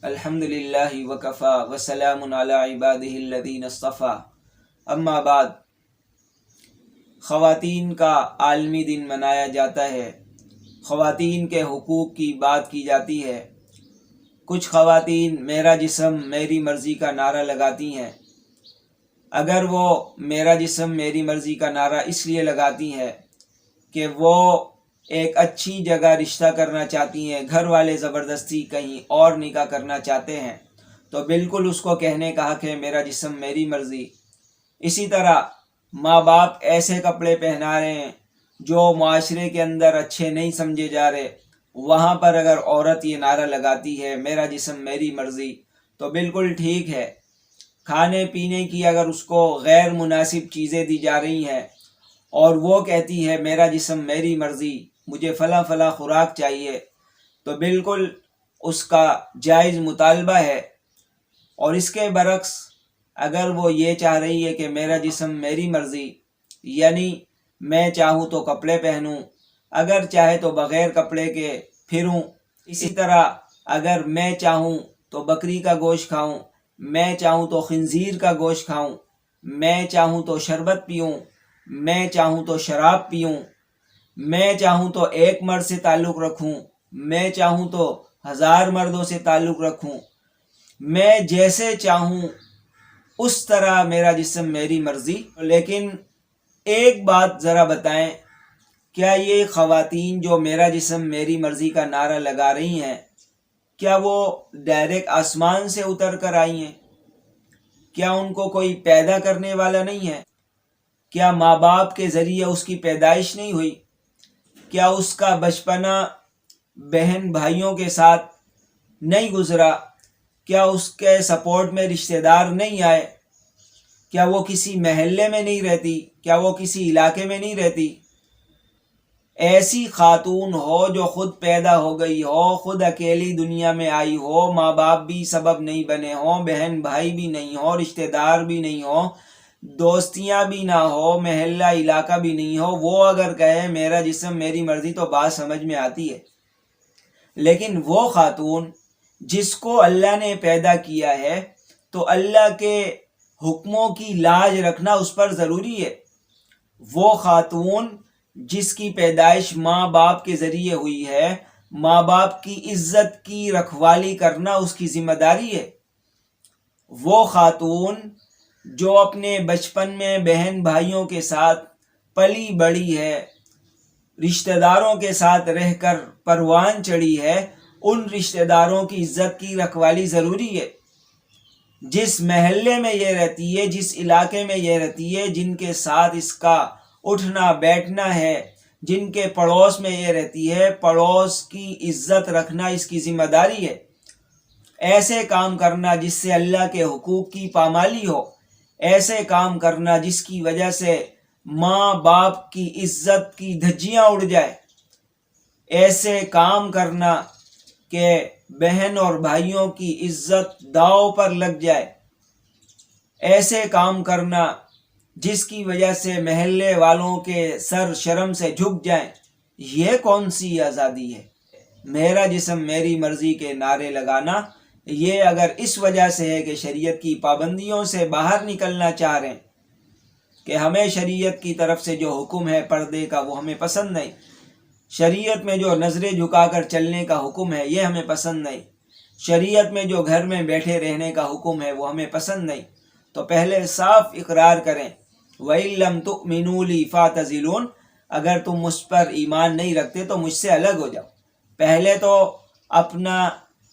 الحمدللہ وکفا وسلام علی عبادہ الذین اصطفیٰ، اما بعد۔ خواتین کا عالمی دن منایا جاتا ہے، خواتین کے حقوق کی بات کی جاتی ہے۔ کچھ خواتین میرا جسم میری مرضی کا نعرہ لگاتی ہیں۔ اگر وہ میرا جسم میری مرضی کا نعرہ اس لیے لگاتی ہیں کہ وہ ایک اچھی جگہ رشتہ کرنا چاہتی ہیں، گھر والے زبردستی کہیں اور نکاح کرنا چاہتے ہیں، تو بالکل اس کو کہنے کا حق ہے میرا جسم میری مرضی۔ اسی طرح ماں باپ ایسے کپڑے پہنا رہے ہیں جو معاشرے کے اندر اچھے نہیں سمجھے جا رہے، وہاں پر اگر عورت یہ نعرہ لگاتی ہے میرا جسم میری مرضی تو بالکل ٹھیک ہے۔ کھانے پینے کی اگر اس کو غیر مناسب چیزیں دی جا رہی ہیں اور وہ کہتی ہے میرا جسم میری مرضی، مجھے فلاں فلاں خوراک چاہیے، تو بالکل اس کا جائز مطالبہ ہے۔ اور اس کے برعکس اگر وہ یہ چاہ رہی ہے کہ میرا جسم میری مرضی، یعنی میں چاہوں تو کپڑے پہنوں، اگر چاہے تو بغیر کپڑے کے پھروں، اسی طرح اگر میں چاہوں تو بکری کا گوشت کھاؤں، میں چاہوں تو خنزیر کا گوشت کھاؤں، میں چاہوں تو شربت پیوں، میں چاہوں تو شراب پیوں، میں چاہوں تو ایک مرد سے تعلق رکھوں، میں چاہوں تو 1000 مردوں سے تعلق رکھوں، میں جیسے چاہوں اس طرح میرا جسم میری مرضی۔ لیکن ایک بات ذرا بتائیں، کیا یہ خواتین جو میرا جسم میری مرضی کا نعرہ لگا رہی ہیں، کیا وہ ڈائریکٹ آسمان سے اتر کر آئی ہیں؟ کیا ان کو کوئی پیدا کرنے والا نہیں ہے؟ کیا ماں باپ کے ذریعے اس کی پیدائش نہیں ہوئی؟ کیا اس کا بچپنا بہن بھائیوں کے ساتھ نہیں گزرا؟ کیا اس کے سپورٹ میں رشتہ دار نہیں آئے؟ کیا وہ کسی محلے میں نہیں رہتی؟ کیا وہ کسی علاقے میں نہیں رہتی؟ ایسی خاتون ہو جو خود پیدا ہو گئی ہو، خود اکیلی دنیا میں آئی ہو، ماں باپ بھی سبب نہیں بنے ہوں، بہن بھائی بھی نہیں ہو، رشتہ دار بھی نہیں ہو، دوستیاں بھی نہ ہو، محلہ علاقہ بھی نہیں ہو، وہ اگر کہے میرا جسم میری مرضی تو بات سمجھ میں آتی ہے۔ لیکن وہ خاتون جس کو اللہ نے پیدا کیا ہے تو اللہ کے حکموں کی لاج رکھنا اس پر ضروری ہے۔ وہ خاتون جس کی پیدائش ماں باپ کے ذریعے ہوئی ہے، ماں باپ کی عزت کی رکھوالی کرنا اس کی ذمہ داری ہے۔ وہ خاتون جو اپنے بچپن میں بہن بھائیوں کے ساتھ پلی بڑی ہے، رشتہ داروں کے ساتھ رہ کر پروان چڑھی ہے، ان رشتہ داروں کی عزت کی رکھوالی ضروری ہے۔ جس محلے میں یہ رہتی ہے، جس علاقے میں یہ رہتی ہے، جن کے ساتھ اس کا اٹھنا بیٹھنا ہے، جن کے پڑوس میں یہ رہتی ہے، پڑوس کی عزت رکھنا اس کی ذمہ داری ہے۔ ایسے کام کرنا جس سے اللہ کے حقوق کی پامالی ہو، ایسے کام کرنا جس کی وجہ سے ماں باپ کی عزت کی دھجیاں اڑ جائے، ایسے کام کرنا کہ بہن اور بھائیوں کی عزت داؤ پر لگ جائے، ایسے کام کرنا جس کی وجہ سے محلے والوں کے سر شرم سے جھک جائیں، یہ کون سی آزادی ہے؟ میرا جسم میری مرضی کے نعرے لگانا، یہ اگر اس وجہ سے ہے کہ شریعت کی پابندیوں سے باہر نکلنا چاہ رہے ہیں کہ ہمیں شریعت کی طرف سے جو حکم ہے پردے کا وہ ہمیں پسند نہیں، شریعت میں جو نظریں جھکا کر چلنے کا حکم ہے یہ ہمیں پسند نہیں، شریعت میں جو گھر میں بیٹھے رہنے کا حکم ہے وہ ہمیں پسند نہیں، تو پہلے صاف اقرار کریں وَإِن لَّمْ تُؤْمِنُوا لِي فَاعْتَزِلُونِ، اگر تم مجھ پر ایمان نہیں رکھتے تو مجھ سے الگ ہو جاؤ۔ پہلے تو اپنا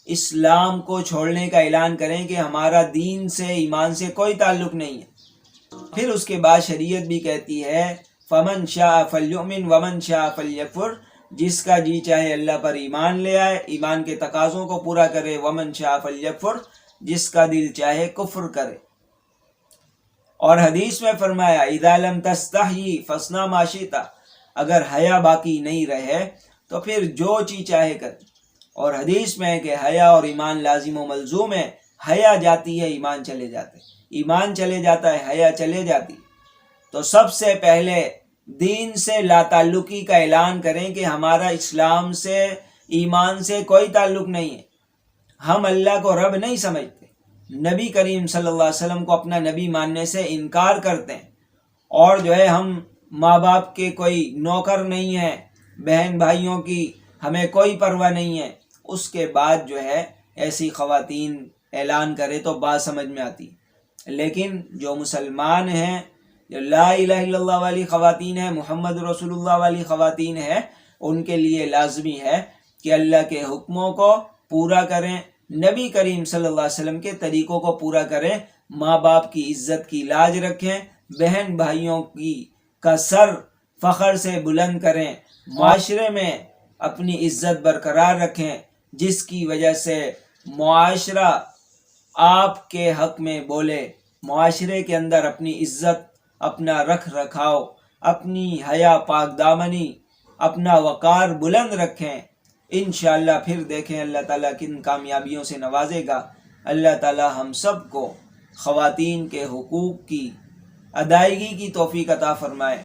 اسلام کو چھوڑنے کا اعلان کریں کہ ہمارا دین سے ایمان سے کوئی تعلق نہیں ہے۔ پھر اس کے بعد شریعت بھی کہتی ہے فَمَن شَاءَ فَلْيُؤْمِنْ وَمَن شَاءَ فَلْيَكْفُرْ، جس کا جی چاہے اللہ پر ایمان لے آئے، ایمان کے تقاضوں کو پورا کرے، وَمَن شَاءَ فَلْيَكْفُرْ، جس کا دل چاہے کفر کرے۔ اور حدیث میں فرمایا اِذَا لَمْ تَسْتَحْيِ فَاصْنَعْ مَا شِئْتَ، اگر حیا باقی نہیں رہے تو پھر جو چیز چاہے کر۔ اور حدیث میں ہے کہ حیا اور ایمان لازم و ملزوم ہے، حیا جاتی ہے ایمان چلے جاتے، ایمان چلے جاتا ہے حیا چلے جاتی۔ تو سب سے پہلے دین سے لا تعلقی کا اعلان کریں کہ ہمارا اسلام سے ایمان سے کوئی تعلق نہیں ہے. ہم اللہ کو رب نہیں سمجھتے، نبی کریم صلی اللہ علیہ وسلم کو اپنا نبی ماننے سے انکار کرتے ہیں، اور جو ہے ہم ماں باپ کے کوئی نوکر نہیں ہیں، بہن بھائیوں کی ہمیں کوئی پرواہ نہیں ہے. اس کے بعد جو ہے ایسی خواتین اعلان کرے تو بات سمجھ میں آتی. لیکن جو مسلمان ہیں، جو لا الہ الا اللہ والی خواتین ہیں، محمد رسول اللہ والی خواتین ہیں، ان کے لیے لازمی ہے کہ اللہ کے حکموں کو پورا کریں، نبی کریم صلی اللہ علیہ وسلم کے طریقوں کو پورا کریں، ماں باپ کی عزت کی لاج رکھیں، بہن بھائیوں کا سر فخر سے بلند کریں، معاشرے میں اپنی عزت برقرار رکھیں، جس کی وجہ سے معاشرہ آپ کے حق میں بولے. معاشرے کے اندر اپنی عزت، اپنا رکھ رکھاؤ، اپنی حیا پاک دامنی، اپنا وقار بلند رکھیں. انشاءاللہ پھر دیکھیں اللہ تعالیٰ کن کامیابیوں سے نوازے گا. اللہ تعالیٰ ہم سب کو خواتین کے حقوق کی ادائیگی کی توفیق عطا فرمائے.